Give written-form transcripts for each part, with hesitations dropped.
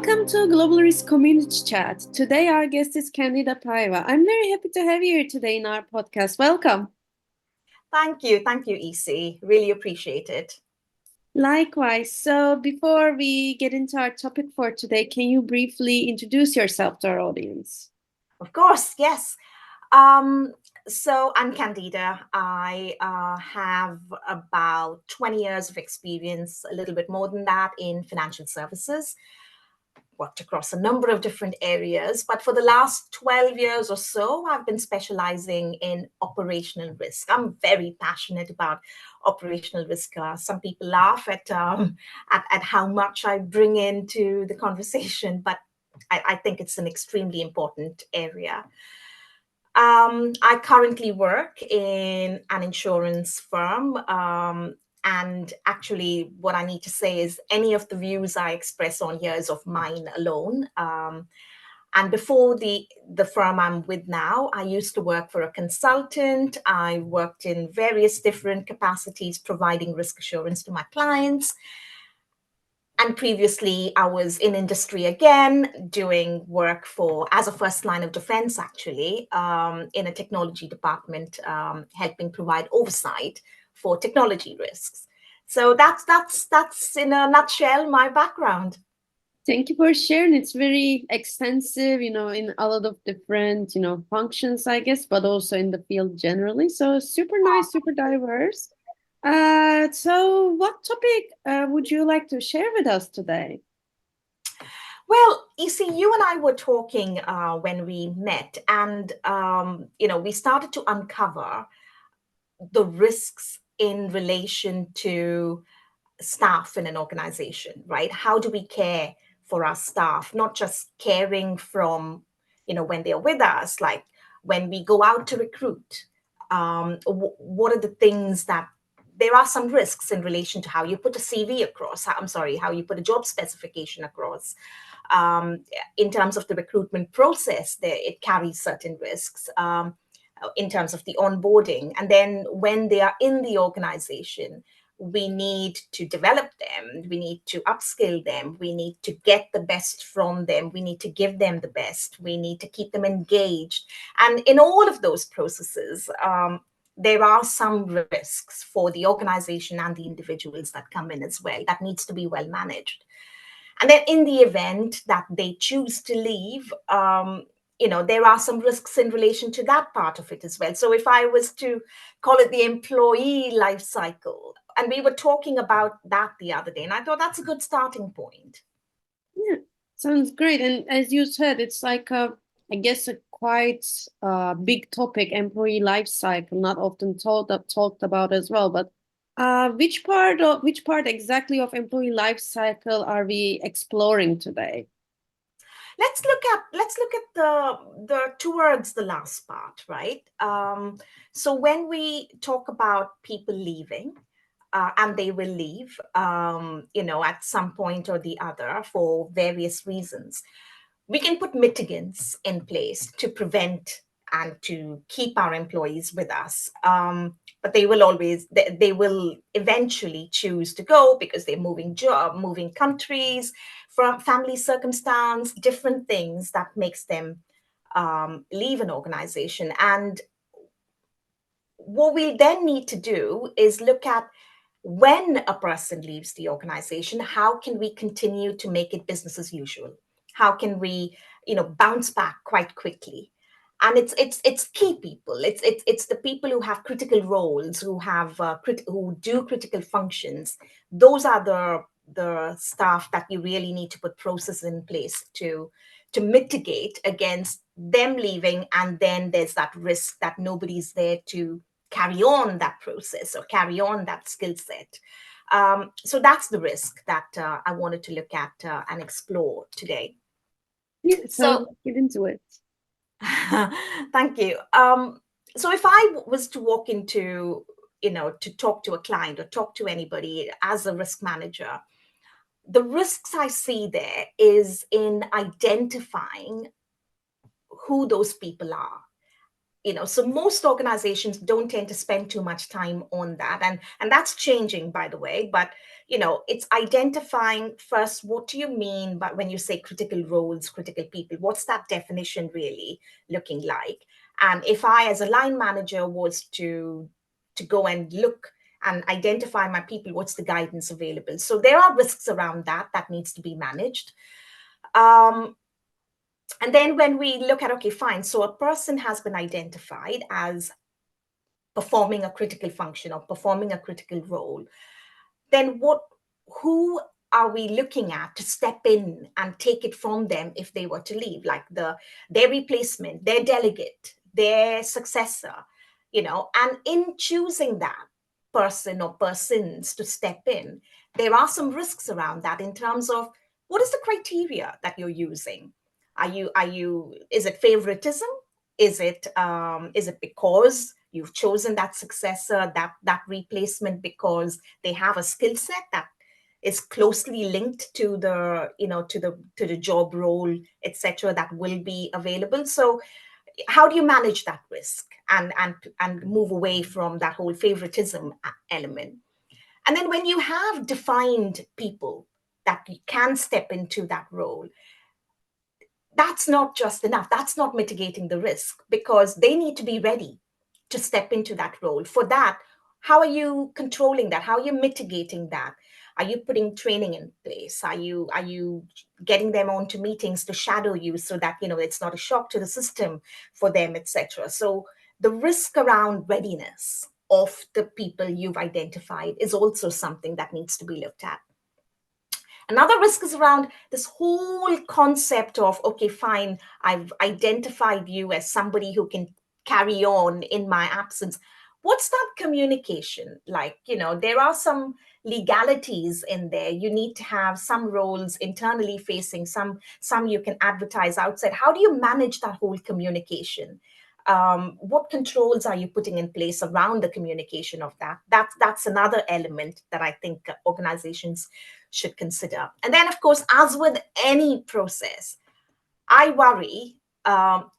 Welcome to Global Risk Community Chat. Today our guest is Candida Paiva. I'm very happy to have you here today in our podcast. Welcome. Thank you, EC. Really appreciate it. Likewise. So before we get into our topic for today, can you briefly introduce yourself to our audience? Of course, yes. So I'm Candida. I have about 20 years of experience, a little bit more than that, in financial services. Worked across a number of different areas, but for the last 12 years or so, I've been specializing in operational risk. I'm very passionate about operational risk. Some people laugh at how much I bring into the conversation, but I think it's an extremely important area. I currently work in an insurance firm. And actually, what I need to say is any of the views I express on here is of mine alone. And before the firm I'm with now, I used to work for a consultant. I worked in various different capacities, providing risk assurance to my clients. And previously, I was in industry again, doing work as a first line of defense, actually, in a technology department, helping provide oversight for technology risks. So that's in a nutshell my background. Thank you for sharing. It's very extensive, in a lot of different, functions, I guess, but also in the field generally. So super nice, super diverse. So what topic would you like to share with us today? Well, you see, you and I were talking when we met, and we started to uncover the risks in relation to staff in an organization, right? How do we care for our staff? Not just caring from, when they're with us, like when we go out to recruit. What are the things that there are some risks in relation to how you put a CV across? How you put a job specification across. In terms of the recruitment process, it carries certain risks. In terms of the onboarding. And then when they are in the organization, we need to develop them. We need to upskill them. We need to get the best from them. We need to give them the best. We need to keep them engaged. And in all of those processes, there are some risks for the organization and the individuals that come in as well. That needs to be well managed. And then in the event that they choose to leave, there are some risks in relation to that part of it as well. So if I was to call it the employee life cycle, and we were talking about that the other day, and I thought that's a good starting point. Yeah, sounds great. And as you said, it's like I guess a quite big topic, employee life cycle, not often talked about as well. But which part exactly of employee life cycle are we exploring today? Let's look at the towards the last part, right? So when we talk about people leaving, and they will leave, at some point or the other for various reasons, we can put mitigants in place to prevent and to keep our employees with us. But they will eventually choose to go because they're moving countries, from family circumstance, different things that makes them leave an organization. And what we then need to do is look at when a person leaves the organization, how can we continue to make it business as usual? How can we, bounce back quite quickly? And it's key people. It's the people who have critical roles, who have who do critical functions. Those are the staff that you really need to put processes in place to mitigate against them leaving. And then there's that risk that nobody's there to carry on that process or carry on that skill set. So that's the risk that I wanted to look at and explore today. Yeah, so So let's get into it. thank you. So if I was to walk into, to talk to a client or talk to anybody as a risk manager, the risks I see there is in identifying who those people are. So most organizations don't tend to spend too much time on that, and that's changing, by the way. But it's identifying first, what do you mean by when you say critical roles, critical people? What's that definition really looking like? And if I, as a line manager, was to go and look and identify my people, what's the guidance available? So there are risks around that needs to be managed. And then when we look at, okay, fine, so a person has been identified as performing a critical function or performing a critical role, then who are we looking at to step in and take it from them if they were to leave, like their replacement, their delegate, their successor, and in choosing that person or persons to step in, there are some risks around that in terms of what is the criteria that you're using. Is it favoritism? Is it because you've chosen that successor, that replacement, because they have a skill set that is closely linked to the to the job role, etc., that will be available? So how do you manage that risk and move away from that whole favoritism element? And then when you have defined people that can step into that role, that's not just enough. That's not mitigating the risk, because they need to be ready to step into that role. For that, how are you controlling that? How are you mitigating that? Are you putting training in place? Are you getting them onto meetings to shadow you so that it's not a shock to the system for them, etc.? So the risk around readiness of the people you've identified is also something that needs to be looked at. Another risk is around this whole concept of, okay, fine, I've identified you as somebody who can carry on in my absence. What's that communication like? There are some legalities in there. You need to have some roles internally facing, some you can advertise outside. How do you manage that whole communication? What controls are you putting in place around the communication of that? That's another element that I think organizations should consider. And then, of course, as with any process, I worry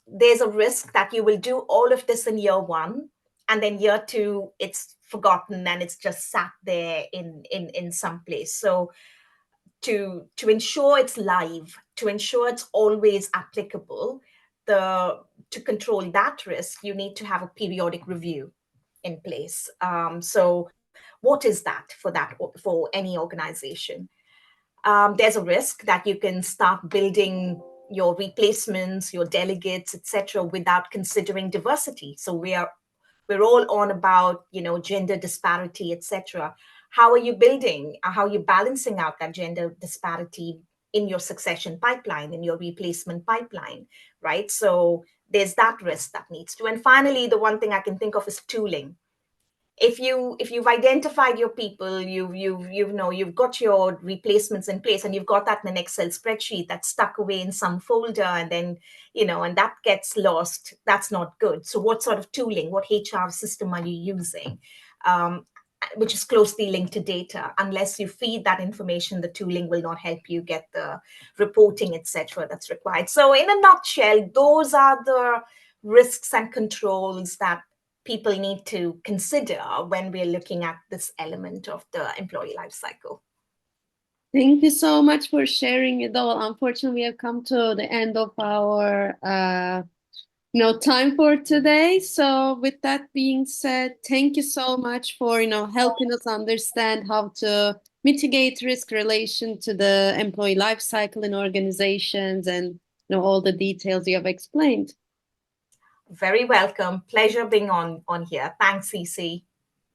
there's a risk that you will do all of this in year one, and then year two, it's forgotten and it's just sat there in some place. So to ensure it's live, to ensure it's always applicable, to control that risk, you need to have a periodic review in place. So what is that for any organization? There's a risk that you can start building your replacements, your delegates, etc., without considering diversity. So we're all on about gender disparity, etc. How are you building? How are you balancing out that gender disparity in your succession pipeline, in your replacement pipeline, right? So there's that risk that needs to. And finally, the one thing I can think of is tooling. If you've identified your people, you've got your replacements in place, and you've got that in an Excel spreadsheet that's stuck away in some folder, and then and that gets lost, that's not good. So what sort of tooling, what HR system are you using, which is closely linked to data? Unless you feed that information, the tooling will not help you get the reporting, etc., that's required. So in a nutshell, those are the risks and controls that people need to consider when we're looking at this element of the employee life cycle. Thank you so much for sharing it all. Unfortunately, we have come to the end of our time for today. So with that being said, thank you so much for helping us understand how to mitigate risk relation to the employee life cycle in organizations, and all the details you have explained. Very welcome. Pleasure being on here. Thanks, Cece.